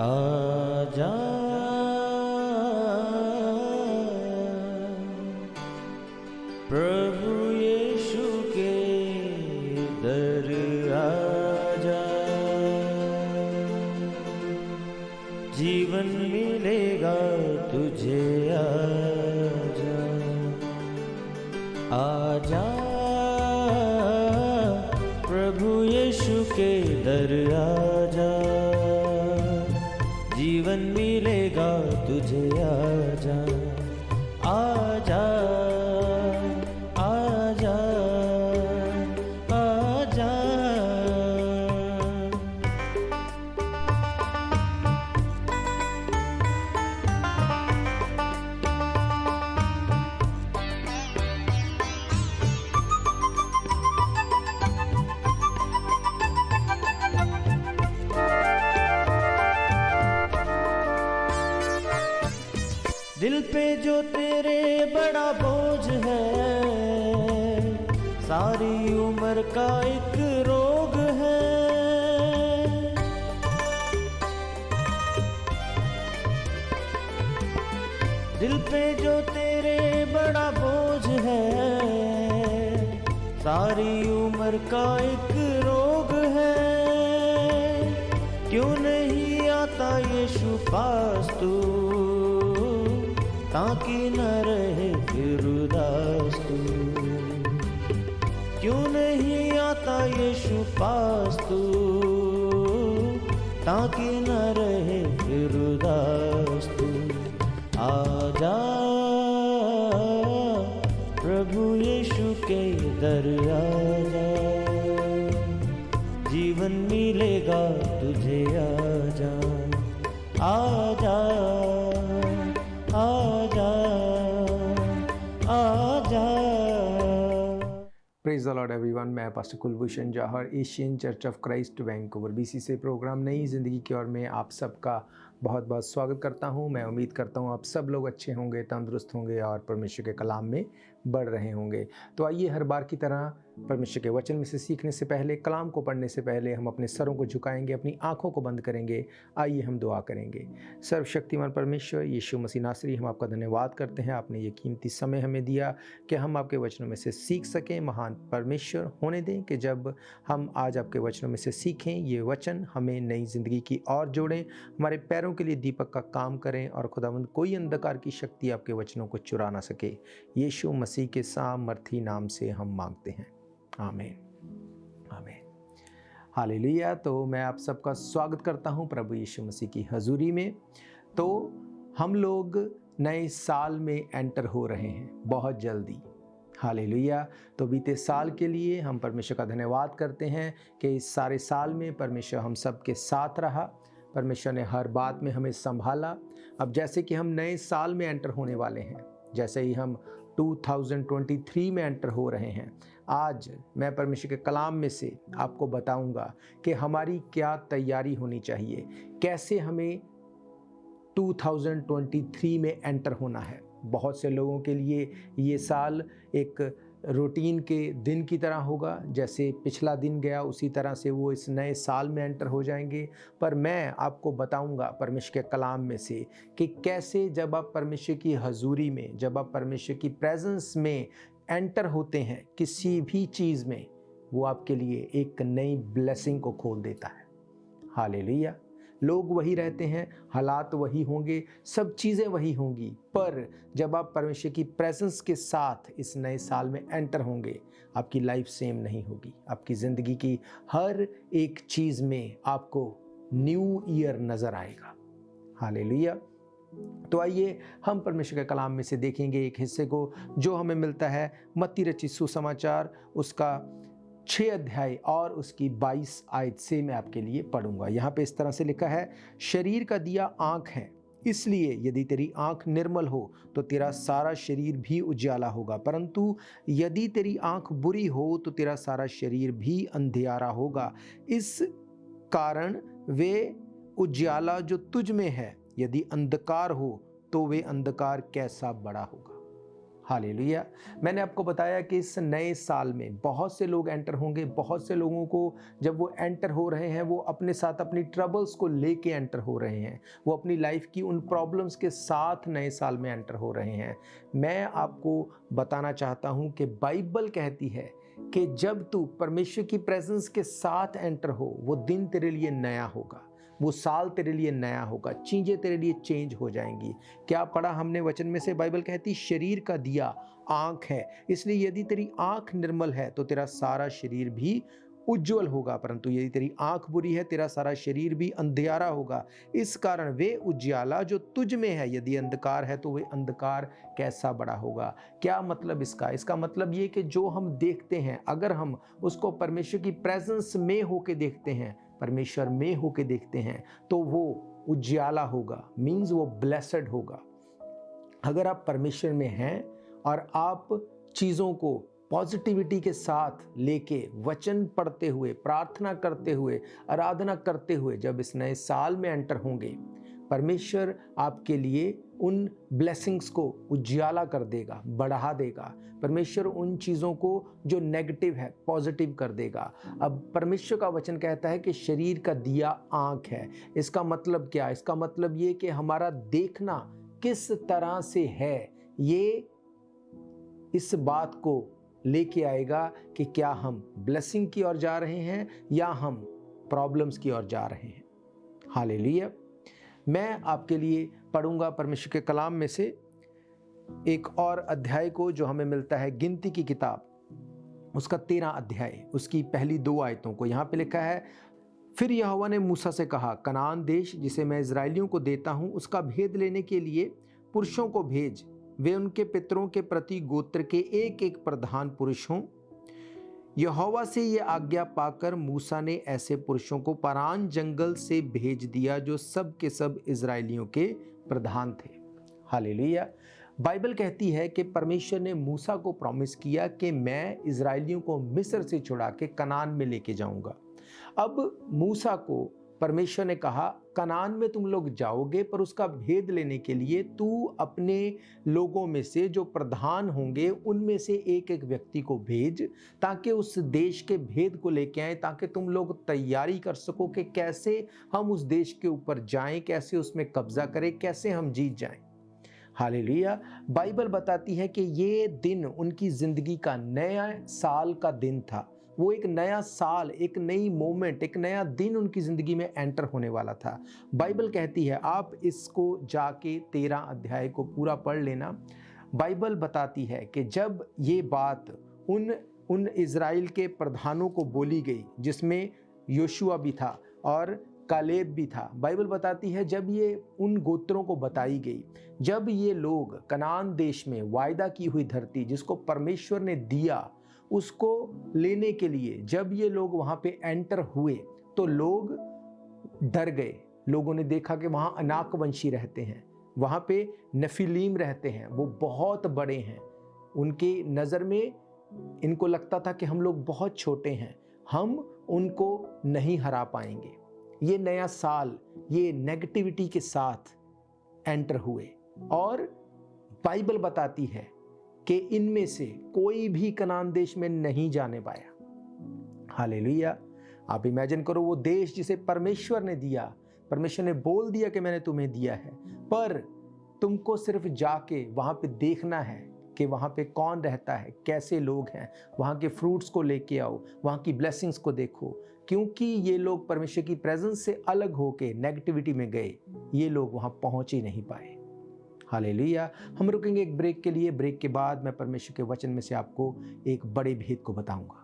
आजा प्रभु यीशु के दर आजा, जीवन मिलेगा तुझे। आजा आजा प्रभु यीशु के दर आजा, जीवन मिलेगा तुझे। आजा आजा आजा आजा। दिल पे जो तेरे बड़ा बोझ है, सारी उम्र का एक रोग है। दिल पे जो तेरे बड़ा बोझ है, सारी उम्र का एक रोग है। क्यों नहीं आता यीशु पास तू, ताकि न रहे फिर उदास तू। क्यों नहीं आता यीशु पास तू, ताकि न रहे फिर उदास तू। आजा प्रभु यीशु के दर आजा, जीवन मिलेगा तुझे। आजा आजा आजा आजा। Praise the lord everyone. मैं pastor Kulbhushan Johar, Asian church of Christ Vancouver BC से प्रोग्राम नई ज़िंदगी की ओर में आप सबका बहुत बहुत स्वागत करता हूं। मैं उम्मीद करता हूं आप सब लोग अच्छे होंगे, तंदुरुस्त होंगे और परमेश्वर के कलाम में बढ़ रहे होंगे। तो आइए हर बार की तरह परमेश्वर के वचन में से सीखने से पहले, कलाम को पढ़ने से पहले हम अपने सरों को झुकाएंगे, अपनी आंखों को बंद करेंगे। आइए हम दुआ करेंगे। सर्वशक्तिमान परमेश्वर यीशु मसीह नासरी, हम आपका धन्यवाद करते हैं, आपने ये कीमती समय हमें दिया कि हम आपके वचनों में से सीख सकें। महान परमेश्वर होने दें कि जब हम आज आपके वचनों में से सीखें, ये वचन हमें नई ज़िंदगी की ओर जोड़ें, हमारे पैरों के लिए दीपक का काम करें और खुदावंद कोई अंधकार की शक्ति आपके वचनों को चुरा ना सके। यीशु मसीह के सामर्थी नाम से हम मांगते हैं, आमीन आमीन हालेलुया। तो मैं आप सबका स्वागत करता हूं प्रभु यीशु मसीह की हजूरी में। तो हम लोग नए साल में एंटर हो रहे हैं बहुत जल्दी, हालेलुया। तो बीते साल के लिए हम परमेश्वर का धन्यवाद करते हैं कि इस सारे साल में परमेश्वर हम सब के साथ रहा, परमेश्वर ने हर बात में हमें संभाला। अब जैसे कि हम नए साल में एंटर होने वाले हैं, जैसे ही हम 2023 में एंटर हो रहे हैं, आज मैं परमेश्वर के कलाम में से आपको बताऊंगा कि हमारी क्या तैयारी होनी चाहिए, कैसे हमें 2023 में एंटर होना है। बहुत से लोगों के लिए ये साल एक रूटीन के दिन की तरह होगा, जैसे पिछला दिन गया उसी तरह से वो इस नए साल में एंटर हो जाएंगे। पर मैं आपको बताऊंगा परमेश्वर के कलाम में से कि कैसे जब आप परमेश्वर की हजूरी में, जब आप परमेश्वर की प्रेजेंस में एंटर होते हैं किसी भी चीज़ में, वो आपके लिए एक नई ब्लेसिंग को खोल देता है। हालेलुया। लोग वही रहते हैं, हालात वही होंगे, सब चीज़ें वही होंगी, पर जब आप परमेश्वर की प्रेजेंस के साथ इस नए साल में एंटर होंगे, आपकी लाइफ सेम नहीं होगी। आपकी ज़िंदगी की हर एक चीज़ में आपको न्यू ईयर नज़र आएगा। हालेलुया। तो आइए हम परमेश्वर के कलाम में से देखेंगे एक हिस्से को जो हमें मिलता है मत्ती रचित सुसमाचार, उसका 6 अध्याय और उसकी 22 आयत से मैं आपके लिए पढ़ूंगा। यहाँ पे इस तरह से लिखा है, शरीर का दिया आँख है, इसलिए यदि तेरी आँख निर्मल हो तो तेरा सारा शरीर भी उजाला होगा, परंतु यदि तेरी आँख बुरी हो तो तेरा सारा शरीर भी अंधियारा होगा। इस कारण वे उजाला जो तुझ में है, यदि अंधकार हो तो वे अंधकार कैसा बड़ा होगा। हालेलुया। मैंने आपको बताया कि इस नए साल में बहुत से लोग एंटर होंगे। बहुत से लोगों को जब वो एंटर हो रहे हैं, वो अपने साथ अपनी ट्रबल्स को लेके एंटर हो रहे हैं। वो अपनी लाइफ की उन प्रॉब्लम्स के साथ नए साल में एंटर हो रहे हैं। मैं आपको बताना चाहता हूँ कि बाइबल कहती है कि जब तू परमेश्वर की प्रेजेंस के साथ एंटर हो, वो दिन तेरे लिए नया होगा, वो साल तेरे लिए नया होगा, चीज़ें तेरे लिए चेंज हो जाएंगी। क्या पढ़ा हमने वचन में से? बाइबल कहती शरीर का दिया आँख है, इसलिए यदि तेरी आँख निर्मल है तो तेरा सारा शरीर भी उज्जवल होगा, परंतु यदि तेरी आँख बुरी है तेरा सारा शरीर भी अंधियारा होगा। इस कारण वे उज्याला जो तुझ में है, यदि अंधकार है तो वे अंधकार कैसा बड़ा होगा। क्या मतलब इसका? इसका मतलब ये कि जो हम देखते हैं, अगर हम उसको परमेश्वर की प्रेजेंस में होके देखते हैं, परमेश्वर में होके देखते हैं, तो वो उज्याला होगा, मीन्स वो ब्लेसड होगा। अगर आप परमेश्वर में हैं और आप चीज़ों को पॉजिटिविटी के साथ लेके, वचन पढ़ते हुए, प्रार्थना करते हुए, आराधना करते हुए जब इस नए साल में एंटर होंगे, परमेश्वर आपके लिए उन ब्लेसिंग्स को उज्याला कर देगा, बढ़ा देगा। परमेश्वर उन चीज़ों को जो नेगेटिव है पॉजिटिव कर देगा। अब परमेश्वर का वचन कहता है कि शरीर का दिया आँख है। इसका मतलब क्या? इसका मतलब ये कि हमारा देखना किस तरह से है, ये इस बात को लेके आएगा कि क्या हम ब्लेसिंग की ओर जा रहे हैं या हम प्रॉब्लम्स की ओर जा रहे हैं। हालेलुया। मैं आपके लिए पढ़ूंगा परमेश्वर के कलाम में से एक और अध्याय को, जो हमें मिलता है गिनती की किताब, उसका 13 अध्याय, उसकी पहली 2 आयतों को। यहाँ पे लिखा है, फिर यहोवा ने मूसा से कहा, कनान देश जिसे मैं इजराइलियों को देता हूँ, उसका भेद लेने के लिए पुरुषों को भेज। वे उनके पितरों के प्रति गोत्र के एक एक प्रधान पुरुष हों। यहोवा से ये आज्ञा पाकर मूसा ने ऐसे पुरुषों को पारान जंगल से भेज दिया जो सब के सब इजराइलियों के प्रधान थे। हालेलुया। बाइबल कहती है कि परमेश्वर ने मूसा को प्रॉमिस किया कि मैं इजराइलियों को मिस्र से छुड़ा के कनान में लेके जाऊंगा। अब मूसा को परमेश्वर ने कहा, कनान में तुम लोग जाओगे, पर उसका भेद लेने के लिए तू अपने लोगों में से जो प्रधान होंगे उनमें से एक एक व्यक्ति को भेज, ताकि उस देश के भेद को लेके आए, ताकि तुम लोग तैयारी कर सको कि कैसे हम उस देश के ऊपर जाएं, कैसे उसमें कब्जा करें, कैसे हम जीत जाएं। हालेलुया। बाइबल बताती है कि ये दिन उनकी जिंदगी का नया साल का दिन था। वो एक नया साल, एक नई मोमेंट, एक नया दिन उनकी ज़िंदगी में एंटर होने वाला था। बाइबल कहती है, आप इसको जाके 13 अध्याय को पूरा पढ़ लेना। बाइबल बताती है कि जब ये बात उन इज़राइल के प्रधानों को बोली गई, जिसमें योशुआ भी था और कालेब भी था, बाइबल बताती है जब ये उन गोत्रों को बताई गई, जब ये लोग कनान देश में वायदा की हुई धरती जिसको परमेश्वर ने दिया, उसको लेने के लिए जब ये लोग वहाँ पे एंटर हुए, तो लोग डर गए। लोगों ने देखा कि वहाँ अनाकवंशी रहते हैं, वहाँ पे नफीलीम रहते हैं, वो बहुत बड़े हैं। उनकी नज़र में इनको लगता था कि हम लोग बहुत छोटे हैं, हम उनको नहीं हरा पाएंगे। ये नया साल ये नेगेटिविटी के साथ एंटर हुए, और बाइबल बताती है कि इनमें से कोई भी कनान देश में नहीं जाने पाया। हालेलुया। आप इमेजिन करो, वो देश जिसे परमेश्वर ने दिया, परमेश्वर ने बोल दिया कि मैंने तुम्हें दिया है, पर तुमको सिर्फ जाके वहाँ पे देखना है कि वहाँ पे कौन रहता है, कैसे लोग हैं, वहाँ के फ्रूट्स को लेके आओ, वहाँ की ब्लेसिंग्स को देखो। क्योंकि ये लोग परमेश्वर की प्रेजेंस से अलग होके नेगेटिविटी में गए, ये लोग वहाँ पहुँच ही नहीं पाए। हालेलुया। हम रुकेंगे एक ब्रेक के लिए। ब्रेक के बाद मैं परमेश्वर के वचन में से आपको एक बड़े भेद को बताऊंगा।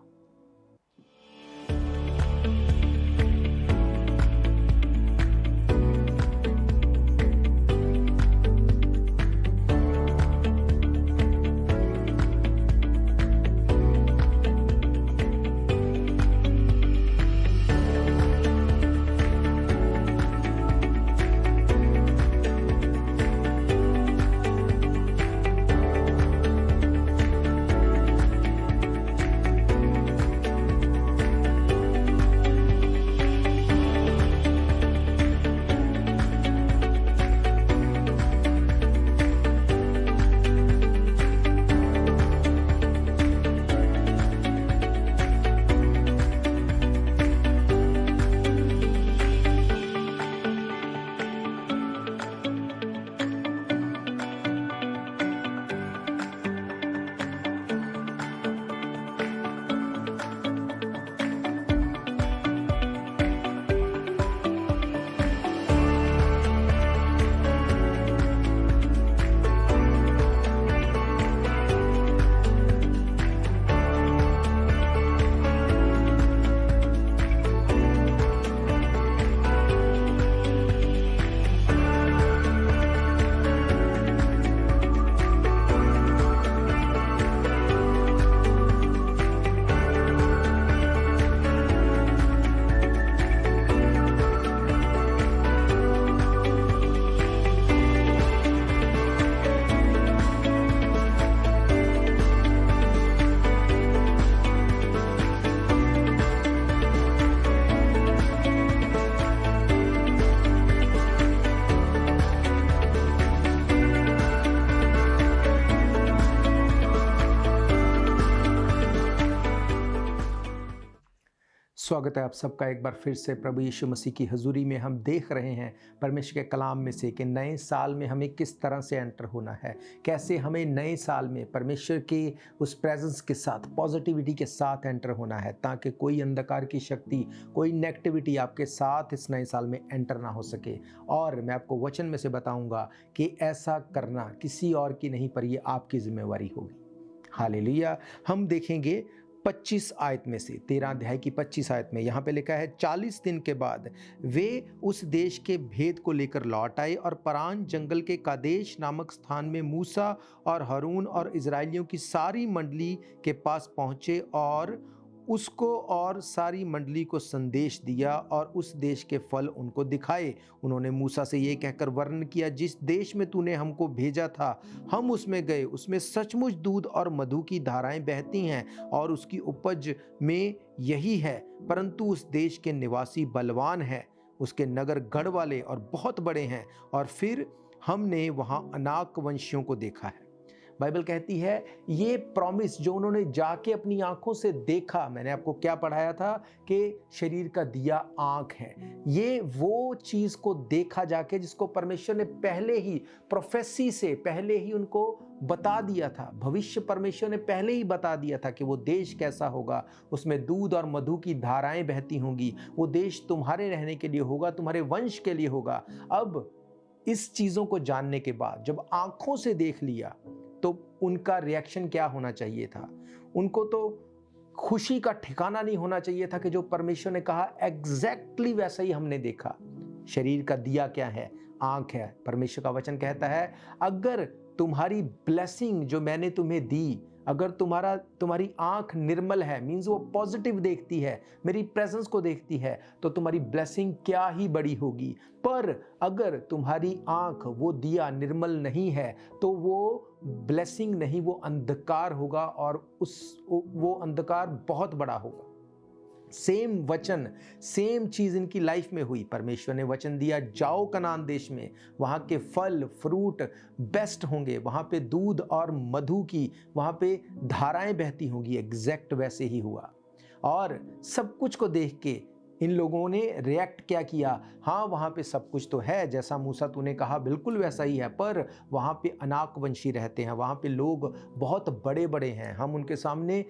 स्वागत है आप सबका एक बार फिर से प्रभु यीशु मसीह की हजूरी में। हम देख रहे हैं परमेश्वर के कलाम में से कि नए साल में हमें किस तरह से एंटर होना है, कैसे हमें नए साल में परमेश्वर के उस प्रेजेंस के साथ, पॉजिटिविटी के साथ एंटर होना है, ताकि कोई अंधकार की शक्ति, कोई नेगेटिविटी आपके साथ इस नए साल में एंटर ना हो सके। और मैं आपको वचन में से बताऊंगा कि ऐसा करना किसी और की नहीं, पर ये आपकी जिम्मेवारी होगी। हालेलुया। हम देखेंगे 25 आयत में से 13 अध्याय की 25 आयत में यहाँ पे लिखा है, 40 दिन के बाद वे उस देश के भेद को लेकर लौट आए और परान जंगल के कादेश नामक स्थान में मूसा और हारून और इजराइलियों की सारी मंडली के पास पहुँचे और उसको और सारी मंडली को संदेश दिया और उस देश के फल उनको दिखाए। उन्होंने मूसा से ये कहकर वर्णन किया, जिस देश में तूने हमको भेजा था हम उसमें गए, उसमें सचमुच दूध और मधु की धाराएं बहती हैं और उसकी उपज में यही है, परंतु उस देश के निवासी बलवान हैं, उसके नगर गढ़ वाले और बहुत बड़े हैं। और फिर हमने वहाँ अनाक वंशियों को देखा है। बाइबल कहती है ये प्रॉमिस जो उन्होंने जाके अपनी आंखों से देखा, मैंने आपको क्या पढ़ाया था कि शरीर का दिया आंख है, ये वो चीज़ को देखा जाके जिसको परमेश्वर ने पहले ही प्रोफेसी से पहले ही उनको बता दिया था। भविष्य परमेश्वर ने पहले ही बता दिया था कि वो देश कैसा होगा, उसमें दूध और मधु की धाराएं बहती होंगी, वो देश तुम्हारे रहने के लिए होगा, तुम्हारे वंश के लिए होगा। अब इस चीज़ों को जानने के बाद जब आंखों से देख लिया तो उनका रिएक्शन क्या होना चाहिए था? उनको तो खुशी का ठिकाना नहीं होना चाहिए था कि जो परमेश्वर ने कहा एग्जैक्टली वैसा ही हमने देखा। शरीर का दिया क्या है? आंख है। परमेश्वर का वचन कहता है अगर तुम्हारी ब्लेसिंग जो मैंने तुम्हें दी, अगर तुम्हारी आंख निर्मल है, मीन्स वो पॉजिटिव देखती है, मेरी प्रेजेंस को देखती है, तो तुम्हारी ब्लेसिंग क्या ही बड़ी होगी। पर अगर तुम्हारी आंख, वो दिया निर्मल नहीं है, तो वो ब्लेसिंग नहीं, वो अंधकार होगा और वो अंधकार बहुत बड़ा होगा। सेम वचन, सेम चीज इनकी लाइफ में हुई। परमेश्वर ने वचन दिया जाओ कनान देश में, वहां के फल फ्रूट बेस्ट होंगे, वहां पे दूध और मधु की वहां पे धाराएं बहती होंगी। एग्जैक्ट वैसे ही हुआ। और सब कुछ को देख के इन लोगों ने रिएक्ट क्या किया? हाँ, वहाँ पे सब कुछ तो है, जैसा मूसा तूने कहा बिल्कुल वैसा ही है, पर वहाँ पे अनाक वंशी रहते हैं, वहाँ पे लोग बहुत बड़े बड़े हैं, हम उनके सामने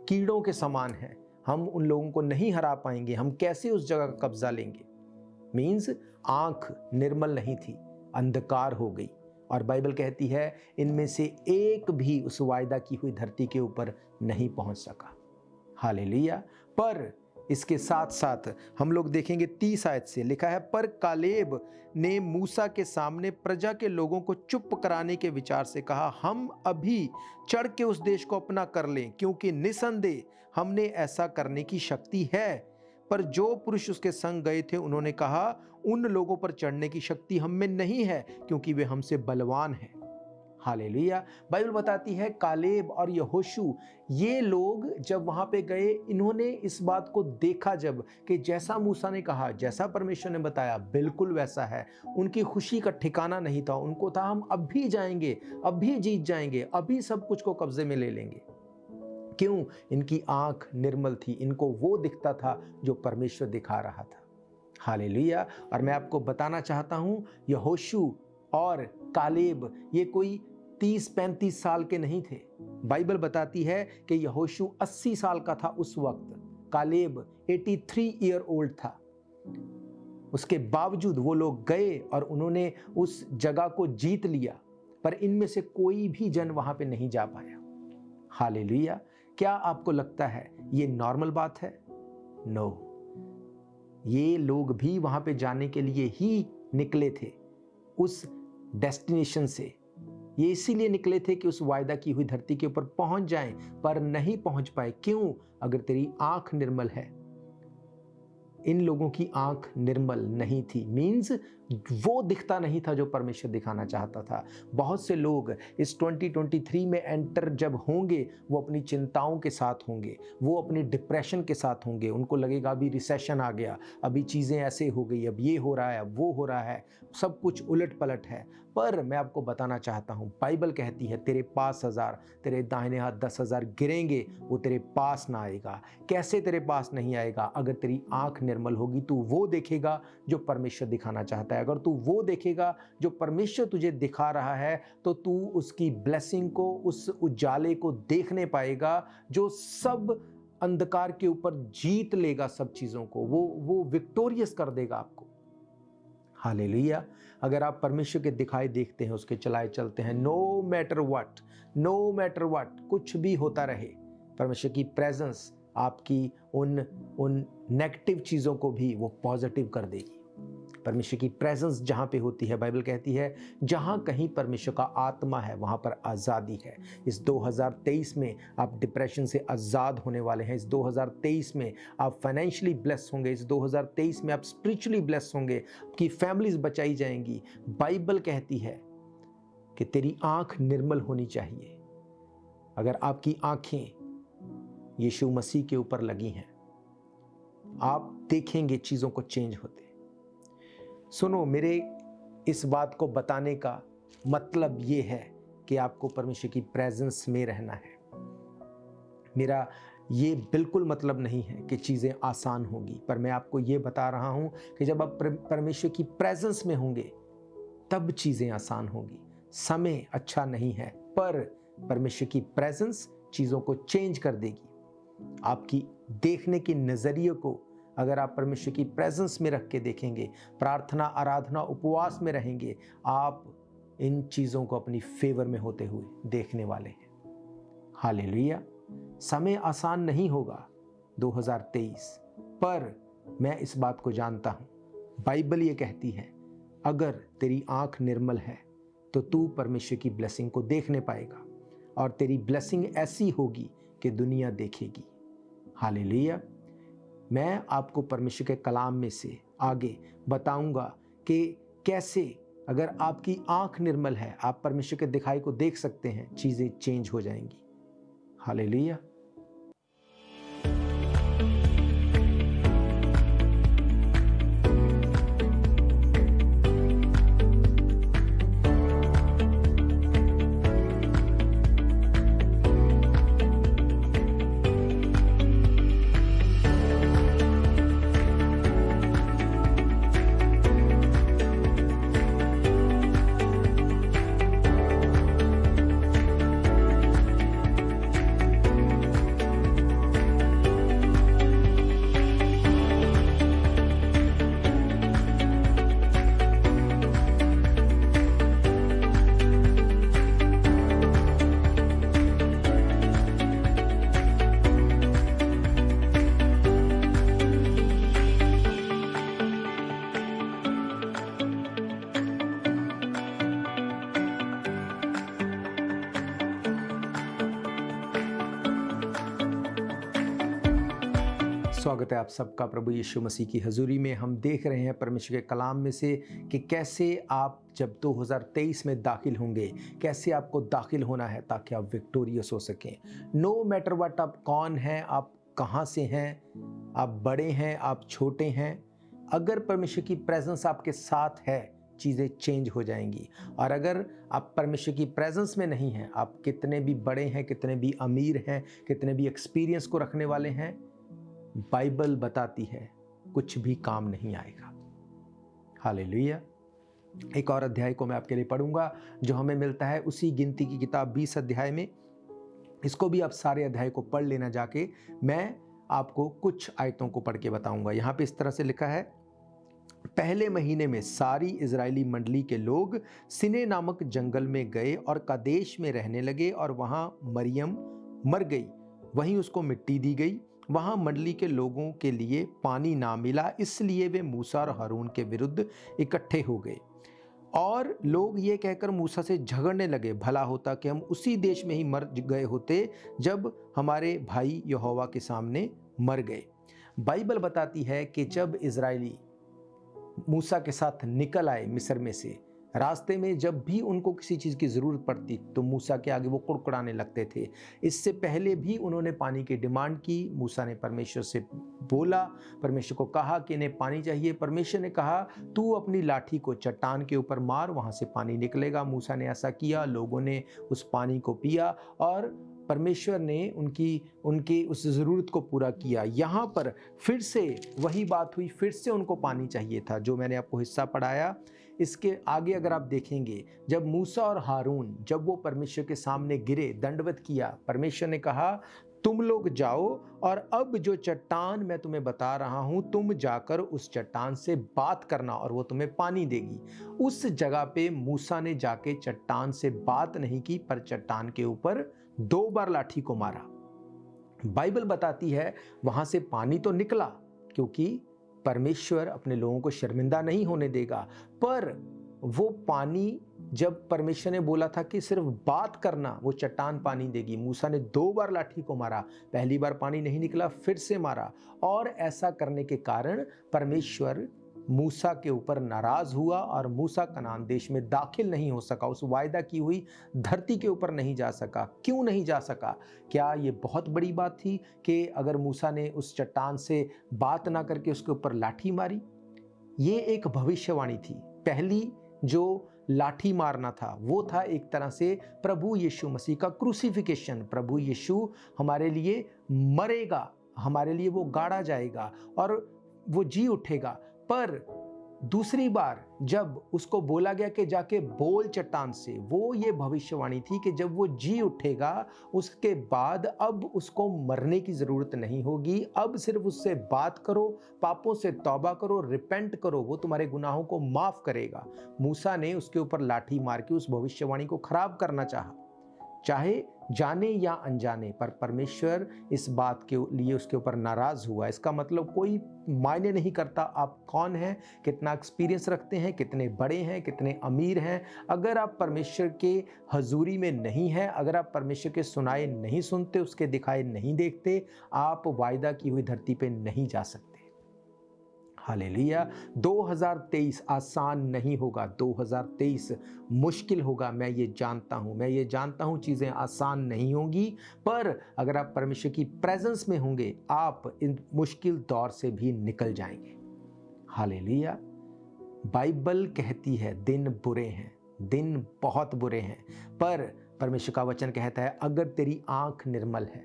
कीड़ों के समान हैं, हम उन लोगों को नहीं हरा पाएंगे, हम कैसे उस जगह का कब्जा लेंगे? मीन्स आंख निर्मल नहीं थी, अंधकार हो गई। और बाइबल कहती है इनमें से एक भी उस वायदा की हुई धरती के ऊपर नहीं पहुंच सका। हालेलुया। पर इसके साथ साथ हम लोग देखेंगे 30 आयत से लिखा है, पर कालेब ने मूसा के सामने प्रजा के लोगों को चुप कराने के विचार से कहा, हम अभी चढ़ के उस देश को अपना कर लें, क्योंकि निसंदेह हमने ऐसा करने की शक्ति है। पर जो पुरुष उसके संग गए थे उन्होंने कहा, उन लोगों पर चढ़ने की शक्ति हम में नहीं है, क्योंकि वे हमसे बलवान हैं। हालेलुया। बाइबल बताती है कालेब और यहोशू, ये लोग जब वहां पे गए, इन्होंने इस बात को देखा जब कि जैसा मूसा ने कहा, जैसा परमेश्वर ने बताया बिल्कुल वैसा है। उनकी खुशी का ठिकाना नहीं था, उनको था हम अभी जाएंगे, अभी जीत जाएंगे, अभी सब कुछ को कब्जे में ले लेंगे। क्यों? इनकी आंख निर्मल थी, इनको वो दिखता था जो परमेश्वर दिखा रहा था। हालेलुया। और मैं आपको बताना चाहता हूं, यहोशू और कालेब ये कोई 30-35 साल के नहीं थे। बाइबल बताती है कि यहोशू 80 साल का था उस वक्त, कालेब 83 ईयर ओल्ड था। उसके बावजूद वो लोग गए और उन्होंने उस जगह को जीत लिया, पर इनमें से कोई भी जन वहां पे नहीं जा पाया। हालेलुया। क्या आपको लगता है ये नॉर्मल बात है? नो। ये लोग भी वहां पे जाने के लिए ही निकले थे, उस डेस्टिनेशन से। ये इसीलिए निकले थे कि उस वायदा की हुई धरती के ऊपर पहुंच जाएं, पर नहीं पहुंच पाए। क्यों? अगर तेरी आंख निर्मल है। इन लोगों की आंख निर्मल नहीं थी, मीन्स वो दिखता नहीं था जो परमेश्वर दिखाना चाहता था। बहुत से लोग इस 2023 में एंटर जब होंगे, वो अपनी चिंताओं के साथ होंगे, वो अपनी डिप्रेशन के साथ होंगे। उनको लगेगा अभी रिसेशन आ गया, अभी चीज़ें ऐसे हो गई, अब ये हो रहा है, अब वो हो रहा है, सब कुछ उलट पलट है। पर मैं आपको बताना चाहता हूँ, बाइबल कहती है तेरे पास 1000, तेरे दाहिने हाथ 10,000 गिरेंगे, वो तेरे पास ना आएगा। कैसे तेरे पास नहीं आएगा? अगर तेरी आंख निर्मल होगी, तू वो देखेगा जो परमेश्वर दिखाना चाहता है। अगर तू वो देखेगा जो परमेश्वर तुझे दिखा रहा है, तो तू उसकी ब्लेसिंग को, उस उजाले को देखने पाएगा जो सब अंधकार के ऊपर जीत लेगा, सब चीज़ों को वो विक्टोरियस कर देगा आपको। हालेलुया। अगर आप परमेश्वर के दिखाई देखते हैं, उसके चलाए चलते हैं, नो मैटर व्हाट, कुछ भी होता रहे, परमेश्वर की प्रेजेंस आपकी उन नेगेटिव चीज़ों को भी वो पॉजिटिव कर देगी। परमेश्वर की प्रेजेंस जहाँ पे होती है, बाइबल कहती है जहाँ कहीं परमेश्वर का आत्मा है वहाँ पर आज़ादी है। इस 2023 में आप डिप्रेशन से आज़ाद होने वाले हैं। इस 2023 में आप फाइनेंशियली ब्लेस होंगे। इस 2023 में आप स्पिरिचुअली ब्लेस होंगे। आपकी फैमिलीज बचाई जाएंगी। बाइबल कहती है कि तेरी आँख निर्मल होनी चाहिए। अगर आपकी आँखें यीशु मसीह के ऊपर लगी हैं, आप देखेंगे चीज़ों को चेंज होते। सुनो, मेरे इस बात को बताने का मतलब ये है कि आपको परमेश्वर की प्रेजेंस में रहना है। मेरा ये बिल्कुल मतलब नहीं है कि चीज़ें आसान होगी, पर मैं आपको ये बता रहा हूँ कि जब आप परमेश्वर की प्रेजेंस में होंगे तब चीज़ें आसान होगी। समय अच्छा नहीं है, पर परमेश्वर की प्रेजेंस चीज़ों को चेंज कर देगी। आपकी देखने के नज़रिए को अगर आप परमेश्वर की प्रेजेंस में रख के देखेंगे, प्रार्थना, आराधना, उपवास में रहेंगे, आप इन चीज़ों को अपनी फेवर में होते हुए देखने वाले हैं। हालेलुया। समय आसान नहीं होगा 2023, पर मैं इस बात को जानता हूँ, बाइबल ये कहती है अगर तेरी आँख निर्मल है तो तू परमेश्वर की ब्लेसिंग को देखने पाएगा, और तेरी ब्लेसिंग ऐसी होगी कि दुनिया देखेगी। हालेलुया। मैं आपको परमेश्वर के कलाम में से आगे बताऊंगा कि कैसे अगर आपकी आंख निर्मल है, आप परमेश्वर के दिखाई को देख सकते हैं, चीज़ें चेंज हो जाएंगी। हालेलुया। स्वागत है आप सबका प्रभु यीशु मसीह की हजूरी में। हम देख रहे हैं परमेश्वर के कलाम में से कि कैसे आप जब 2023 में दाखिल होंगे, कैसे आपको दाखिल होना है ताकि आप विक्टोरियस हो सकें। नो मैटर व्हाट, आप कौन हैं, आप कहाँ से हैं, आप बड़े हैं, आप छोटे हैं, अगर परमेश्वर की प्रेजेंस आपके साथ है, चीज़ें चेंज हो जाएंगी। और अगर आप परमेश्वर की प्रेजेंस में नहीं हैं, आप कितने भी बड़े हैं, कितने भी अमीर हैं, कितने भी एक्सपीरियंस को रखने वाले हैं, बाइबल बताती है कुछ भी काम नहीं आएगा। हालेलुया। एक और अध्याय को मैं आपके लिए पढ़ूंगा जो हमें मिलता है उसी गिनती की किताब 20 अध्याय में। इसको भी आप सारे अध्याय को पढ़ लेना जाके। मैं आपको कुछ आयतों को पढ़ के बताऊंगा। यहाँ पे इस तरह से लिखा है, पहले महीने में सारी इजरायली मंडली के लोग सिने नामक जंगल में गए और कादेश में रहने लगे, और वहाँ मरियम मर गई, वहीं उसको मिट्टी दी गई। वहाँ मंडली के लोगों के लिए पानी ना मिला, इसलिए वे मूसा और हारून के विरुद्ध इकट्ठे हो गए, और लोग ये कहकर मूसा से झगड़ने लगे, भला होता कि हम उसी देश में ही मर गए होते जब हमारे भाई यहोवा के सामने मर गए। बाइबल बताती है कि जब इजरायली मूसा के साथ निकल आए मिस्र में से, रास्ते में जब भी उनको किसी चीज़ की ज़रूरत पड़ती तो मूसा के आगे वो कुड़कुड़ाने लगते थे। इससे पहले भी उन्होंने पानी की डिमांड की। मूसा ने परमेश्वर से बोला, परमेश्वर को कहा कि इन्हें पानी चाहिए। परमेश्वर ने कहा तू अपनी लाठी को चट्टान के ऊपर मार, वहाँ से पानी निकलेगा। मूसा ने ऐसा किया, लोगों ने उस पानी को पिया और परमेश्वर ने उनकी उस ज़रूरत को पूरा किया। यहाँ पर फिर से वही बात हुई, फिर से उनको पानी चाहिए था, जो मैंने आपको हिस्सा पढ़ाया। इसके आगे अगर आप देखेंगे, जब मूसा और हारून जब वो परमेश्वर के सामने गिरे, दंडवत किया, परमेश्वर ने कहा तुम लोग जाओ और अब जो चट्टान मैं तुम्हें बता रहा हूं, तुम जाकर उस चट्टान से बात करना और वो तुम्हें पानी देगी। उस जगह पे मूसा ने जाके चट्टान से बात नहीं की, पर चट्टान के ऊपर 2 बार लाठी को मारा। बाइबल बताती है वहां से पानी तो निकला, क्योंकि परमेश्वर अपने लोगों को शर्मिंदा नहीं होने देगा। पर वो पानी, जब परमेश्वर ने बोला था कि सिर्फ बात करना, वो चट्टान पानी देगी, मूसा ने 2 बार लाठी को मारा। पहली बार पानी नहीं निकला, फिर से मारा, और ऐसा करने के कारण परमेश्वर मूसा के ऊपर नाराज हुआ और मूसा कनान देश में दाखिल नहीं हो सका, उस वायदा की हुई धरती के ऊपर नहीं जा सका। क्यों नहीं जा सका? क्या ये बहुत बड़ी बात थी कि अगर मूसा ने उस चट्टान से बात ना करके उसके ऊपर लाठी मारी? ये एक भविष्यवाणी थी। पहली जो लाठी मारना था वो था एक तरह से प्रभु यीशु मसीह का क्रूसिफिकेशन। प्रभु यीशु हमारे लिए मरेगा, हमारे लिए वो गाड़ा जाएगा और वो जी उठेगा। पर दूसरी बार जब उसको बोला गया कि जाके बोल चट्टान से, वो ये भविष्यवाणी थी कि जब वो जी उठेगा उसके बाद अब उसको मरने की ज़रूरत नहीं होगी। अब सिर्फ उससे बात करो, पापों से तौबा करो, रिपेंट करो, वो तुम्हारे गुनाहों को माफ़ करेगा। मूसा ने उसके ऊपर लाठी मार के उस भविष्यवाणी को खराब करना चाहा, चाहे जाने या अनजाने, पर परमेश्वर इस बात के लिए उसके ऊपर नाराज़ हुआ। इसका मतलब कोई मायने नहीं करता आप कौन हैं, कितना एक्सपीरियंस रखते हैं, कितने बड़े हैं, कितने अमीर हैं। अगर आप परमेश्वर के हजूरी में नहीं हैं, अगर आप परमेश्वर के सुनाए नहीं सुनते, उसके दिखाए नहीं देखते, आप वायदा की हुई धरती पे नहीं जा सकते। हालेलुया। 2023 आसान नहीं होगा, 2023 मुश्किल होगा। मैं ये जानता हूँ चीज़ें आसान नहीं होंगी, पर अगर आप परमेश्वर की प्रेजेंस में होंगे, आप इन मुश्किल दौर से भी निकल जाएंगे। हालेलुया। बाइबल कहती है दिन बुरे हैं, दिन बहुत बुरे हैं, पर परमेश्वर का वचन कहता है अगर तेरी आंख निर्मल है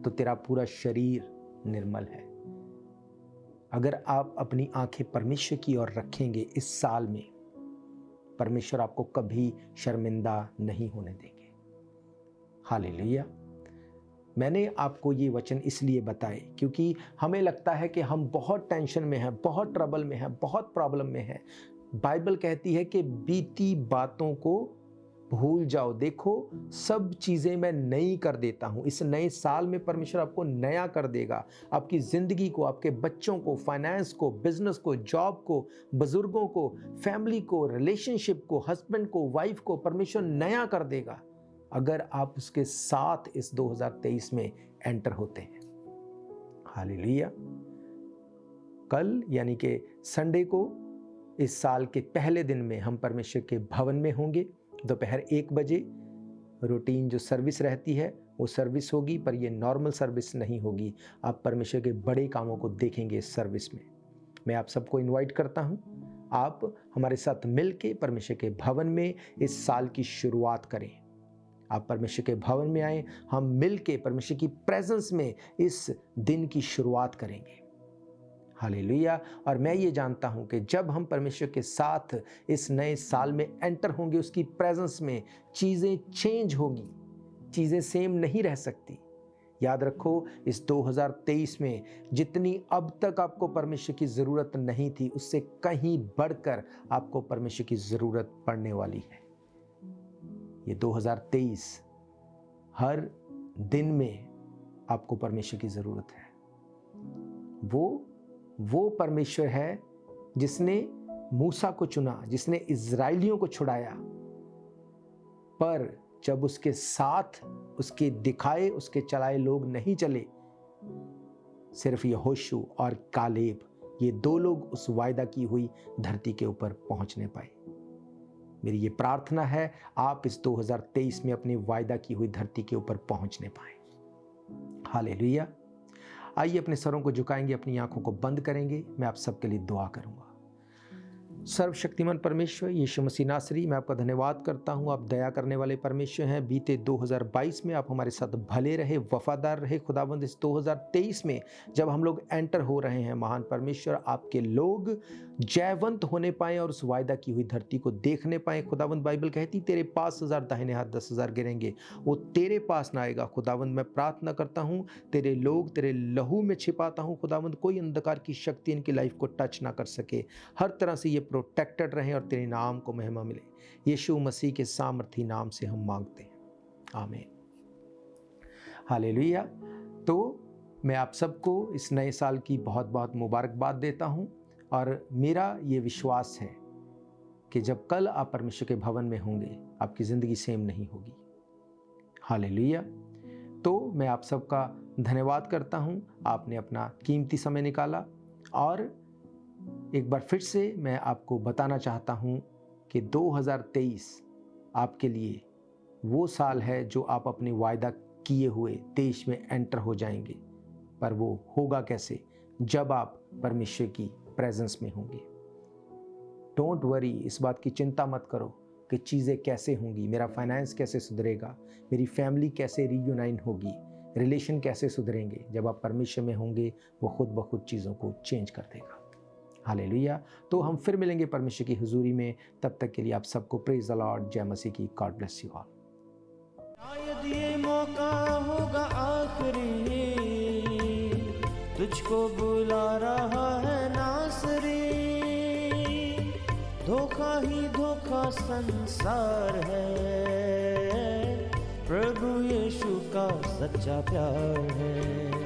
तो तेरा पूरा शरीर निर्मल है। अगर आप अपनी आंखें परमेश्वर की ओर रखेंगे इस साल में, परमेश्वर आपको कभी शर्मिंदा नहीं होने देंगे। हालेलुया। मैंने आपको ये वचन इसलिए बताए क्योंकि हमें लगता है कि हम बहुत टेंशन में हैं, बहुत ट्रबल में हैं, बहुत प्रॉब्लम में हैं। बाइबल कहती है कि बीती बातों को भूल जाओ, देखो सब चीज़ें मैं नई कर देता हूँ। इस नए साल में परमेश्वर आपको नया कर देगा। आपकी ज़िंदगी को, आपके बच्चों को, फाइनेंस को, बिजनेस को, जॉब को, बुजुर्गों को, फैमिली को, रिलेशनशिप को, हस्बैंड को, वाइफ को परमेश्वर नया कर देगा अगर आप उसके साथ इस 2023 में एंटर होते हैं। हालेलुया। कल यानी कि संडे को इस साल के पहले दिन में हम परमेश्वर के भवन में होंगे। दोपहर 1 बजे रूटीन जो सर्विस रहती है वो सर्विस होगी, पर ये नॉर्मल सर्विस नहीं होगी। आप परमेश्वर के बड़े कामों को देखेंगे इस सर्विस में। मैं आप सबको इनवाइट करता हूँ, आप हमारे साथ मिलके परमेश्वर के भवन में इस साल की शुरुआत करें। आप परमेश्वर के भवन में आए, हम मिलके परमेश्वर की प्रेजेंस में इस दिन की शुरुआत करेंगे। हालेलुया। और मैं ये जानता हूँ कि जब हम परमेश्वर के साथ इस नए साल में एंटर होंगे, उसकी प्रेजेंस में चीज़ें चेंज होगी, चीज़ें सेम नहीं रह सकती। याद रखो, इस 2023 में जितनी अब तक आपको परमेश्वर की ज़रूरत नहीं थी, उससे कहीं बढ़कर आपको परमेश्वर की ज़रूरत पड़ने वाली है। ये 2023 हर दिन में आपको परमेश्वर की ज़रूरत है। वो परमेश्वर है जिसने मूसा को चुना, जिसने इज़राइलियों को छुड़ाया, पर जब उसके साथ उसके दिखाए, उसके चलाए लोग नहीं चले, सिर्फ यहोशू और कालेब ये 2 लोग उस वायदा की हुई धरती के ऊपर पहुंचने पाए। मेरी ये प्रार्थना है आप इस 2023 में अपनी वायदा की हुई धरती के ऊपर पहुंचने पाएं। हालेलुया। आइए अपने सरों को झुकाएंगे, अपनी आंखों को बंद करेंगे। मैं आप सबके लिए दुआ करूंगा। सर्वशक्तिमान परमेश्वर यीशु मसीह नासरी, मैं आपका धन्यवाद करता हूं। आप दया करने वाले परमेश्वर हैं। बीते 2022 में आप हमारे साथ भले रहे, वफादार रहे। खुदाबंद इस 2023 में जब हम लोग एंटर हो रहे हैं, महान परमेश्वर आपके लोग जयवंत होने पाएं और उस वायदा की हुई धरती को देखने पाएं। खुदाबंद बाइबल कहती तेरे पास 1000 दाहिने हाथ 10,000 गिरेंगे, वो तेरे पास ना आएगा। खुदाबंद मैं प्रार्थना करता हूँ, तेरे लोग तेरे लहू में छिपाता हूँ। खुदाबंद कोई अंधकार की शक्ति इनकी लाइफ को टच ना कर सके। हर तरह से ये प्रोटेक्टेड रहें और तेरे नाम को महिमा मिले। यीशु मसीह के सामर्थी नाम से हम मांगते हैं, आमीन। हालेलुया। तो मैं आप सबको इस नए साल की बहुत बहुत मुबारकबाद देता हूं और मेरा ये विश्वास है कि जब कल आप परमेश्वर के भवन में होंगे, आपकी ज़िंदगी सेम नहीं होगी। हालेलुया। तो मैं आप सबका धन्यवाद करता हूं, आपने अपना कीमती समय निकाला। और एक बार फिर से मैं आपको बताना चाहता हूं कि 2023 आपके लिए वो साल है जो आप अपने वायदा किए हुए देश में एंटर हो जाएंगे। पर वो होगा कैसे? जब आप परमेश्वर की प्रेजेंस में होंगे। डोंट वरी, इस बात की चिंता मत करो कि चीज़ें कैसे होंगी, मेरा फाइनेंस कैसे सुधरेगा, मेरी फैमिली कैसे रीयूनाइन होगी, रिलेशन कैसे सुधरेंगे। जब आप परमेश्वर में होंगे वो खुद ब खुद चीज़ों को चेंज कर देगा। हालेलुया। तो हम फिर मिलेंगे परमेश्वर की हुजूरी में। तब तक के लिए आप सबको प्रेज द लॉर्ड, जय मसीह की। God bless you all. शायद ये मौका होगा आखिरी, तुझको बुला रहा है नासरी। धोखा ही धोखा संसार है, प्रभु यीशु का सच्चा प्यार है।